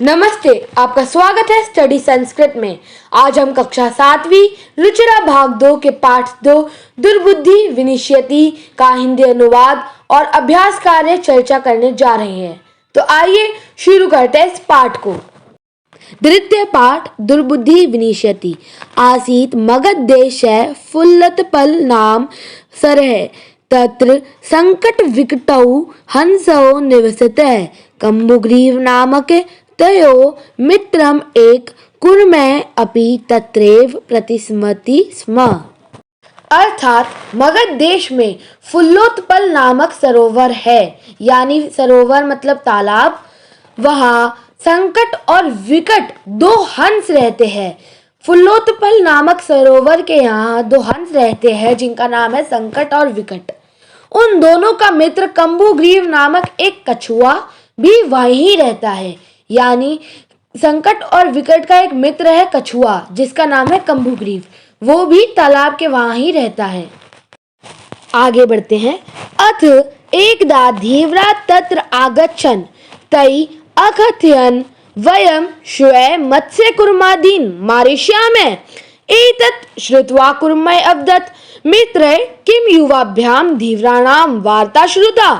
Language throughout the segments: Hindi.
नमस्ते, आपका स्वागत है स्टडी संस्कृत में। आज हम कक्षा 7वीं रुचिरा भाग 2 के पाठ 2 दुर्बुद्धि विनिश्यति का हिंदी अनुवाद और अभ्यास कार्य चर्चा करने जा रहे हैं। तो आइए शुरू करते हैं इस पाठ को। द्वितीय पाठ दुर्बुद्धि विनिश्यति। आसीत मगध देश है फुल्लतपल नाम सरह तत्र संकट विकटौ हंसौ निवसतः कंबुग्रीव नामक तयो मित्रम एक कुर्मः अपि तत्रैव प्रतिस्मरति स्म। अर्थात मगध देश में फुल्लोत्पल नामक सरोवर है, यानी सरोवर मतलब तालाब। वहाँ संकट और विकट दो हंस रहते हैं। फुल्लोत्पल नामक सरोवर के यहाँ दो हंस रहते हैं जिनका नाम है संकट और विकट। उन दोनों का मित्र कंबुग्रीव नामक एक कछुआ भी वहीं रहता है, यानी संकट और विकट का एक मित्र है कछुआ जिसका नाम है कंबुग्रीव, वो भी तालाब के वहां ही रहता है। आगे बढ़ते हैं। अथ एकदा धीव्रा तत्र आगच्छन् तै अकथयन् वयं श्वः मत्स्य कुर्मादीन् मारिष्यामः। एतत् श्रुत्वा कुर्मः अवदत् मित्रः किं युवाभ्यां धीव्राणां वार्ता श्रुता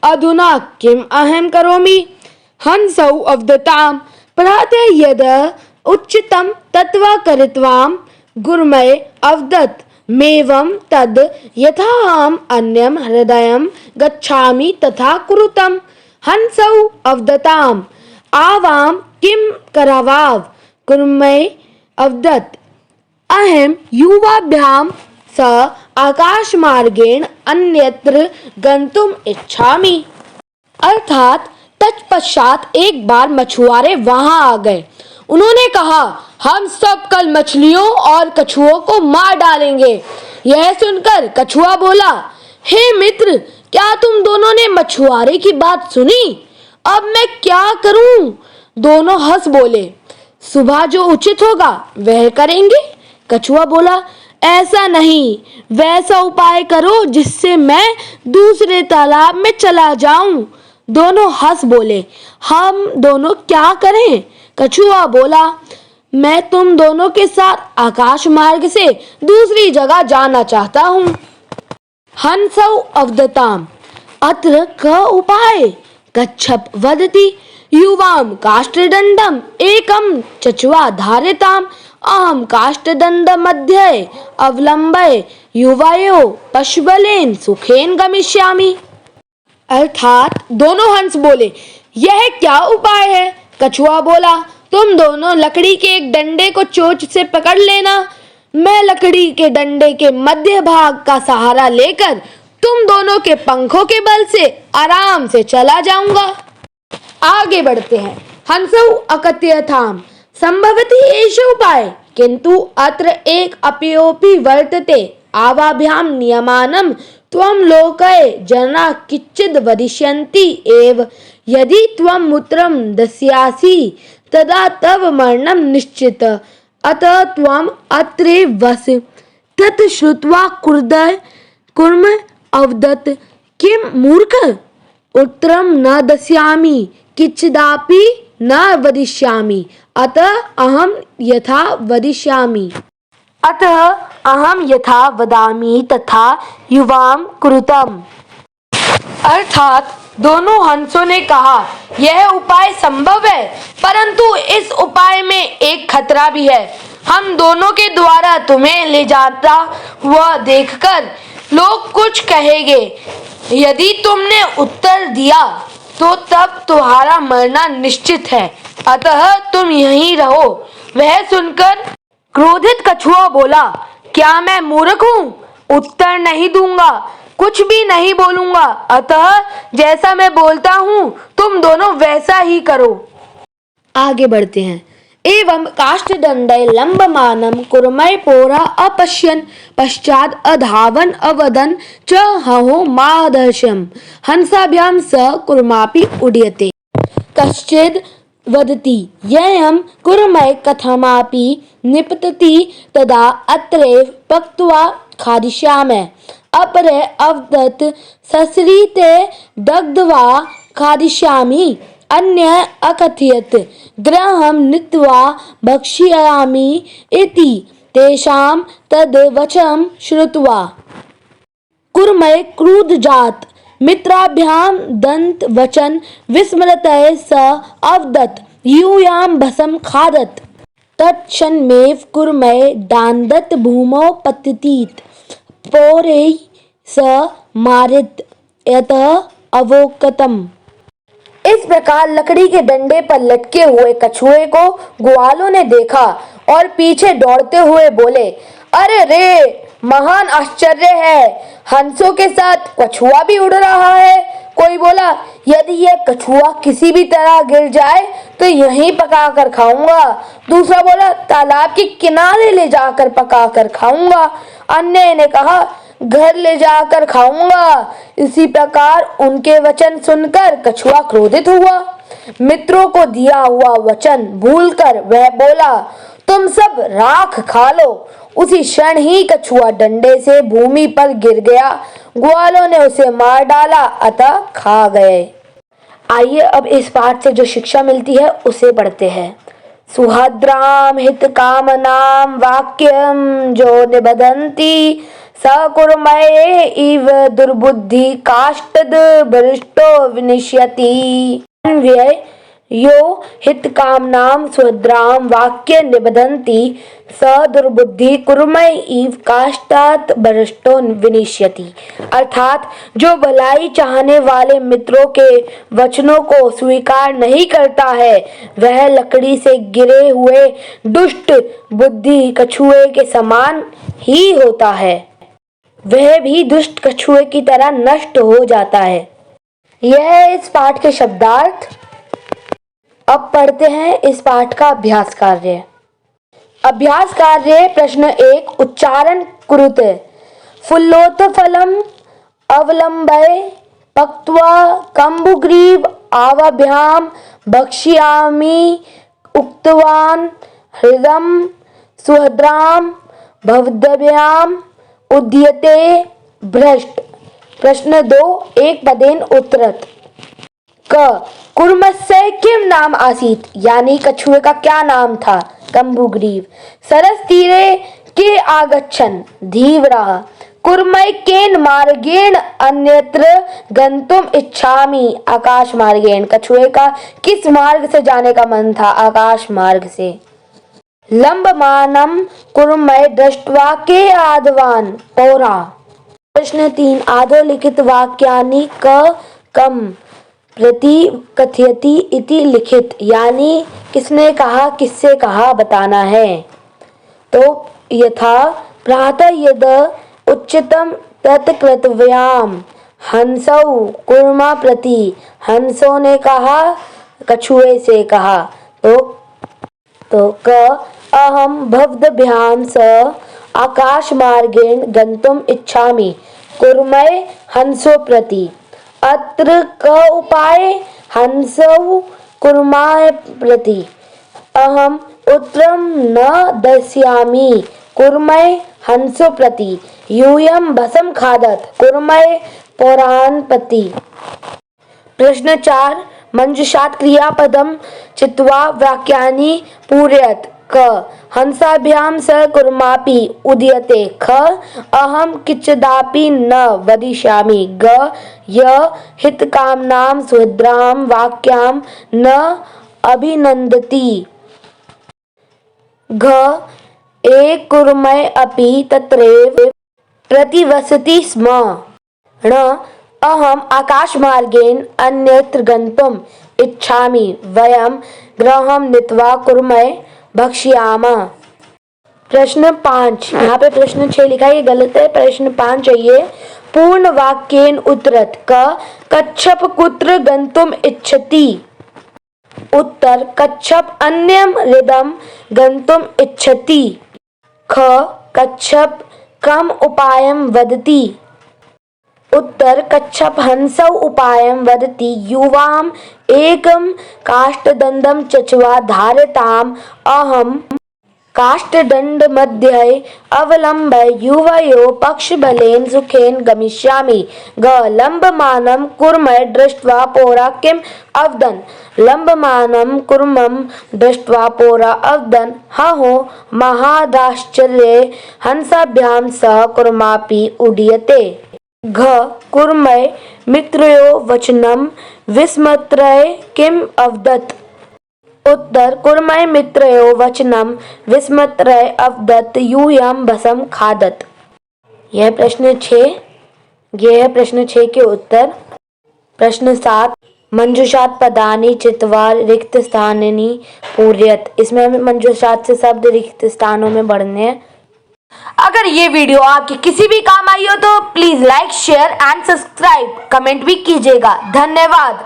अधुना किम् अहं करोमि। हंसौ अवदतां प्रातः यद उच्चितं तत्वा करित्वां गुर्मय अवदत् मेवं तद् यथाहम् अन्यं हृदयं गच्छामि तथा कुरुतम्। हंसौ अवदताम् आवां किं करवाव। गुर्मय अवदत् अहं युवाभ्यां स आकाशमार्गेण अन्यत्र गन्तुम् इच्छामि। अर्थात तत्पश्चात एक बार मछुआरे वहां आ गए। उन्होंने कहा, हम सब कल मछलियों और कछुओं को मार डालेंगे। यह सुनकर कछुआ बोला, हे मित्र, क्या तुम दोनों ने मछुआरे की बात सुनी? अब मैं क्या करूं? दोनों हंस बोले, सुबह जो उचित होगा वह करेंगे। कछुआ बोला, ऐसा नहीं, वैसा उपाय करो जिससे मैं दूसरे तालाब में चला जाऊं। दोनों हंस बोले, हम दोनों क्या करें? कछुआ बोला, मैं तुम दोनों के साथ आकाश मार्ग से दूसरी जगह जाना चाहता हूँ। हंसौ अवदताम् अत्र क उपाय। कच्छप वदति युवां काष्ठदण्डम् एकं चच्वा धारयताम् अहं काष्ठदण्ड मध्ये अवलम्ब्य युवयो पशुबलेन सुखेन गमिष्यामि। अर्थात दोनों हंस बोले, यह क्या उपाय है? कछुआ बोला, तुम दोनों लकड़ी के एक डंडे को चोंच से पकड़ लेना। मैं लकड़ी के डंडे के मध्य भाग का सहारा लेकर तुम दोनों के पंखों के बल से आराम से चला जाऊंगा। आगे बढ़ते हैं। हंसौ अकथयताम् संभवति एष उपाय किंतु अत्र एक अपयोपि वर्तते आवाभ्यां नियमानं त्वं लोके जना किञ्चिद् वदिष्यन्ति एव। यदि त्वं मूत्रं दस्यासि तदा तव मरणं निश्चित। अतः त्वम् अत्रैव वस। तत् श्रुत्वा कुर्म अवदत् किं मूर्ख, उत्तरं न दस्यामि किञ्चिदपि न वदिष्यामि। अतः अहं यथा वदामि तथा युवां कुरुतम्। अर्थात दोनों हंसों ने कहा, यह उपाय संभव है, परंतु इस उपाय में एक खतरा भी है। हम दोनों के द्वारा तुम्हें ले जाता हुआ देखकर लोग कुछ कहेंगे। यदि तुमने उत्तर दिया तो तब तुम्हारा मरना निश्चित है। अतः तुम यहीं रहो। वह सुनकर क्रोधित कछुआ बोला, क्या मैं मूर्ख हूँ? उत्तर नहीं दूंगा, कुछ भी नहीं बोलूंगा। अतः जैसा मैं बोलता हूँ तुम दोनों वैसा ही करो। आगे बढ़ते हैं। एवं काष्ठदण्डे लम्बमानं कुर्मः पुरा अपश्यन् पश्चात् अधावन् अवदन् च हहो मादर्शम्। हंसाभ्यां स कुर्मापि उड्यते। कश्चिद् वदति ययं कुर्मः कथमापि निपतति तदा अत्रैव पक्त्वा खादिष्यामः। अपरे अवदत् ससरिते दग्ध्वा खादिष्यामि। अन्य अकथयत् गृहं नीत्वा भक्ष्यामि इति तेषां तद् वचनं श्रुत्वा कुर्मय क्रुद्धजात मित्राभ्यां दंत वचन विस्मृतये स अवदत् यूयां भसम खादत् तत्क्षणमेव कुर्मय दान्दत् भूमौ पतितीत पौरैः स मारित यतः अवोक्तम्। इस प्रकार लकड़ी के डंडे पर लटके हुए कछुए को ग्वालों ने देखा और पीछे दौड़ते हुए बोले, अरे रे, महान आश्चर्य है, हंसों के साथ कछुआ भी उड़ रहा है। कोई बोला, यदि यह कछुआ किसी भी तरह गिर जाए तो यहीं पकाकर खाऊंगा। दूसरा बोला, तालाब के किनारे ले जाकर पकाकर खाऊंगा। अन्य ने कहा, घर ले जाकर खाऊंगा। इसी प्रकार उनके वचन सुनकर कछुआ क्रोधित हुआ। मित्रों को दिया हुआ वचन भूलकर वह बोला, तुम सब राख खा लो। उसी क्षण ही कछुआ डंडे से भूमि पर गिर गया। ग्वालों ने उसे मार डाला, अतः खा गए। आइए अब इस पाठ से जो शिक्षा मिलती है उसे पढ़ते हैं। सुहद्राम हित कामनाम वाक्यम जो निबदंती सकुर्मये इव दुर्बुद्धि काष्ठद बरिष्ठो विनिश्यति। अन्वय यो हित कामनाम सुहद्राम वाक्य निबदंती स दुर्बुद्धि कुर्मय इव काष्ठात् बरिष्ठो विनिश्यति। अर्थात जो भलाई चाहने वाले मित्रों के वचनों को स्वीकार नहीं करता है वह लकड़ी से गिरे हुए दुष्ट बुद्धि कछुए के समान ही होता है। वह भी दुष्ट कछुए की तरह नष्ट हो जाता है। यह है इस पाठ के शब्दार्थ। अब पढ़ते हैं इस पाठ का अभ्यास कार्य। अभ्यास कार्य प्रश्न 1 उच्चारण कुरुते। फुल्लोत्फलम अवलंबय पक्त्वा कंबुग्रीव आवाभ्याम भक्ष्यामि उक्तवान हृदम सुहद्राम भवद्भ्याम उद्यते भ्रष्ट। प्रश्न 2 एक पदेन उत्तरत। क कुर्मस्य किम नाम आसीत, यानी कछुए का क्या नाम था। कंबुग्रीव। सरस तीरे के आगच्छन धीवरः। कुर्मय केन मार्गेण अन्यत्र गंतुम इच्छामि आकाश मार्गेण। कछुए का किस मार्ग से जाने का मन था। आकाश मार्ग से। लंबमानम कुर्मय दृष्ट्वा के आदवान पौरा। प्रश्न 3 आदो लिखित वाक्यानि क कम प्रति कथयति इति लिखित, यानी किसने कहा किससे कहा बताना है। तो यथा प्रातः यद उच्चतम तत्कृतव्याम हंसौ कुर्मा प्रति। हंसों ने कहा कछुए से कहा। तो क अहम भवद्भ्याम स आकाश मार्गेण गंतुम इच्छामि कुर्मय हंसो प्रति। अत्र क उपाय हंसौ कुर्माय प्रति। अहम उत्तरम न दस्यामि कुर्मय हंसो प्रति। यूयं भसम खादत् कुर्मय पौरान् प्रति। प्रश्न 4 मंजुषात् क्रियापदम चित्वा वाक्यानि पूरयत्। क हंसाभ्याम स कुर्मापि उदीयते। ख अहम किंचिदापि न वदिष्यामि। ग य हितकामनां सुहद्रां वाक्यां न अभिनन्दति। घ ए कुर्मय अपि तत्रैव प्रतिवसति स्म। ण अहम आकाशमार्गेण अन्यत्र गन्तुम् इच्छामि। वयं गृहं नीत्वा कुर्मय भक्ष्यामः। प्रश्न 5 यहाँ पे प्रश्न 6 लिखा है, ये गलत है। प्रश्न 5 चाहिए। पूर्ण वाक्येन उत्तरत। क कच्छप कुत्र गन्तुम् इच्छति। उत्तर कच्छप अन्यम हृदम गन्तुम् इच्छति। ख कच्छप कम उपायं वदति। उत्तर कच्छप हंसौ उपायं वदति। युवाम एकम काष्ठदंडं चच्वा धारताम अहम काष्ठदण्ड मध्ये अवलम्ब्य युवयो पक्षबलेन सुखेन गमिष्यामि। ग लम्बमानं कूर्मं दृष्ट्वा पौरा किम् अवदन्। लम्बमानं कूर्मं दृष्ट्वा पौरा अवदन् हहो महादाश्चर्ये हंसाभ्यां सह कूर्मापि उड्डीयते। घ कूर्मं मित्रयो वचनं विस्मृत्य किम् अवदत्। उत्तर कूर्मं मित्रयो वचनं विस्मृत्य अवदत् यूयं भस्म खादत्। यह प्रश्न 6 के उत्तर। प्रश्न 7 मंजूषात् पदानि चित्वा रिक्त स्थानानि पूरयत्। इसमें हमें मंजूषात् से शब्द रिक्त स्थानों में भरने हैं। अगर ये वीडियो आपके किसी भी काम आई हो तो please like share and subscribe, comment भी कीजिएगा। धन्यवाद।